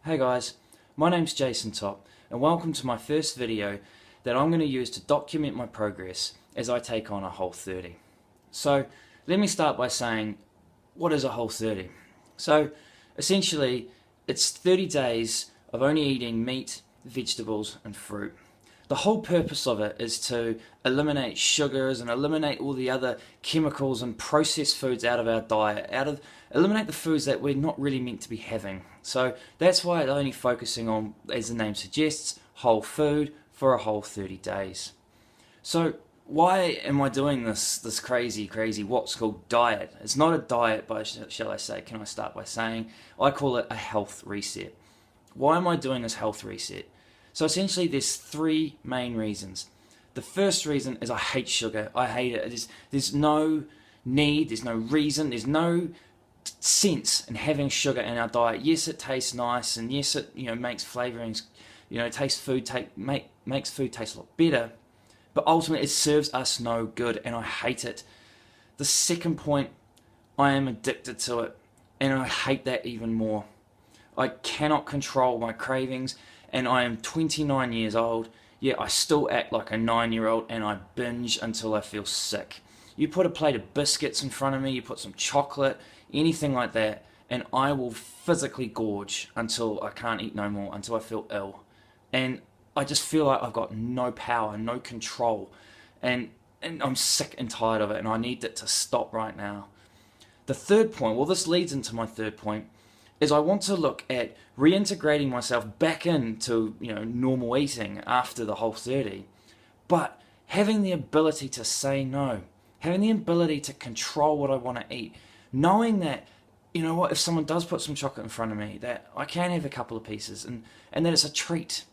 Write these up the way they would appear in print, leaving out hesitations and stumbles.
Hey guys, my name's Jason Top and welcome to my first video that I'm going to use to document my progress as I take on a Whole30. So let me start by saying, what is a Whole30? So essentially it's 30 days of only eating meat, vegetables and fruit. The whole purpose of it is to eliminate sugars and eliminate all the other chemicals and processed foods out of our diet, eliminate the foods that we're not really meant to be having. So that's why I'm only focusing on, as the name suggests, whole food for a whole 30 days. So why am I doing this crazy what's called diet? It's not a diet, but shall I say, can I start by saying, I call it a health reset. Why am I doing this health reset? So essentially there's three main reasons. The first reason is I hate sugar. I hate it. There's no need, there's no reason, there's no sense in having sugar in our diet. Yes, it tastes nice, and yes, it makes flavorings, makes food taste a lot better, but ultimately it serves us no good, and I hate it. The second point, I am addicted to it, and I hate that even more. I cannot control my cravings, and I am 29 years old, yet I still act like a 9-year-old and I binge until I feel sick. You put a plate of biscuits in front of me, you put some chocolate, anything like that, and I will physically gorge until I can't eat no more, until I feel ill. And I just feel like I've got no power, no control, and I'm sick and tired of it, and I need it to stop right now. The third point, well, this leads into my third point, is I want to look at reintegrating myself back into normal eating after the Whole30, but having the ability to say no, having the ability to control what I want to eat, knowing that if someone does put some chocolate in front of me, that I can have a couple of pieces and that it's a treat,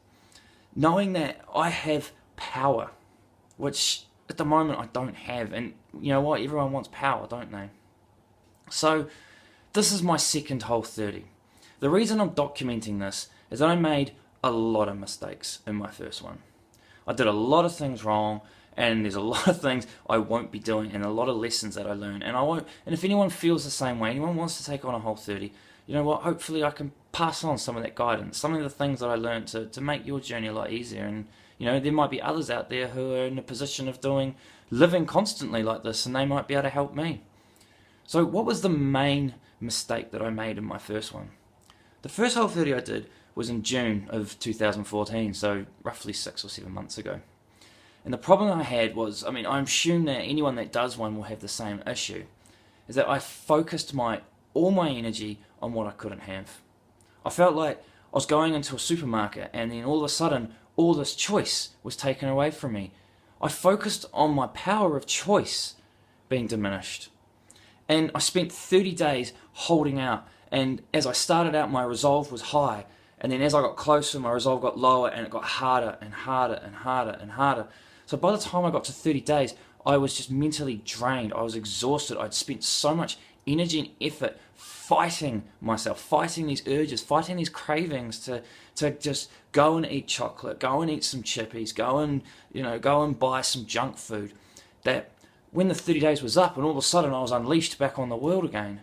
knowing that I have power, which at the moment I don't have, and you know what, everyone wants power, don't they? So this is my second Whole30. The reason I'm documenting this is that I made a lot of mistakes in my first one. I did a lot of things wrong, and there's a lot of things I won't be doing, and a lot of lessons that I learned. And if anyone feels the same way, anyone wants to take on a Whole30, you know what, hopefully I can pass on some of that guidance, some of the things that I learned to make your journey a lot easier. And there might be others out there who are in a position of living constantly like this, and they might be able to help me. So what was the main mistake that I made in my first one? The first Whole30 I did was in June of 2014, so roughly 6 or 7 months ago. And the problem I had was, I assume that anyone that does one will have the same issue, is that I focused all my energy on what I couldn't have. I felt like I was going into a supermarket and then all of a sudden all this choice was taken away from me. I focused on my power of choice being diminished. And I spent 30 days holding out, and as I started out my resolve was high, and then as I got closer my resolve got lower, and it got harder and harder and harder and harder. So by the time I got to 30 days I was just mentally drained, I was exhausted, I'd spent so much energy and effort fighting myself, fighting these urges, fighting these cravings to just go and eat chocolate, go and eat some chippies, go and buy some junk food, that when the 30 days was up and all of a sudden I was unleashed back on the world again,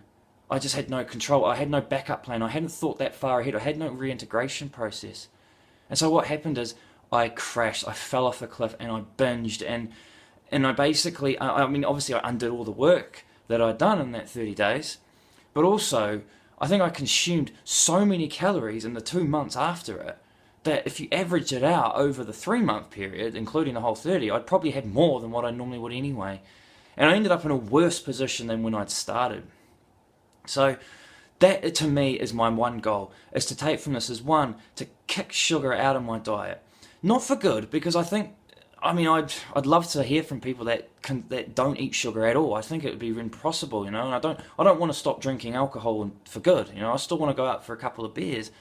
I just had no control. I had no backup plan. I hadn't thought that far ahead. I had no reintegration process. And so what happened is I crashed. I fell off a cliff and I binged. And I basically, obviously I undid all the work that I'd done in that 30 days. But also, I think I consumed so many calories in the 2 months after it, that if you average it out over the 3-month period, including the Whole30, I'd probably had more than what I normally would anyway. And I ended up in a worse position than when I'd started. So that to me is my one goal, is to take from this is one, to kick sugar out of my diet. Not for good, because I think, I'd love to hear from people that don't eat sugar at all. I think it would be impossible, and I don't want to stop drinking alcohol for good. I still want to go out for a couple of beers.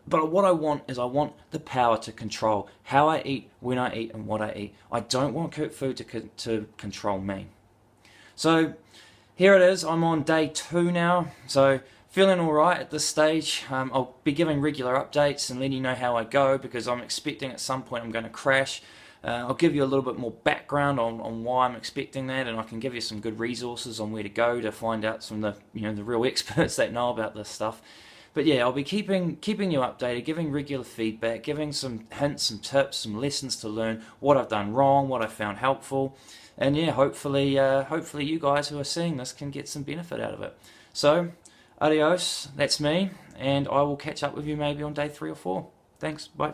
But what I want is I want the power to control how I eat, when I eat, and what I eat. I don't want food to control me. So here it is. I'm on day 2 now. So feeling alright at this stage. I'll be giving regular updates and letting you know how I go, because I'm expecting at some point I'm going to crash. I'll give you a little bit more background on why I'm expecting that, and I can give you some good resources on where to go to find out some of the the real experts that know about this stuff. But yeah, I'll be keeping you updated, giving regular feedback, giving some hints, some tips, some lessons to learn, what I've done wrong, what I found helpful, and yeah, hopefully you guys who are seeing this can get some benefit out of it. So, adios, that's me, and I will catch up with you maybe on day 3 or 4. Thanks, bye.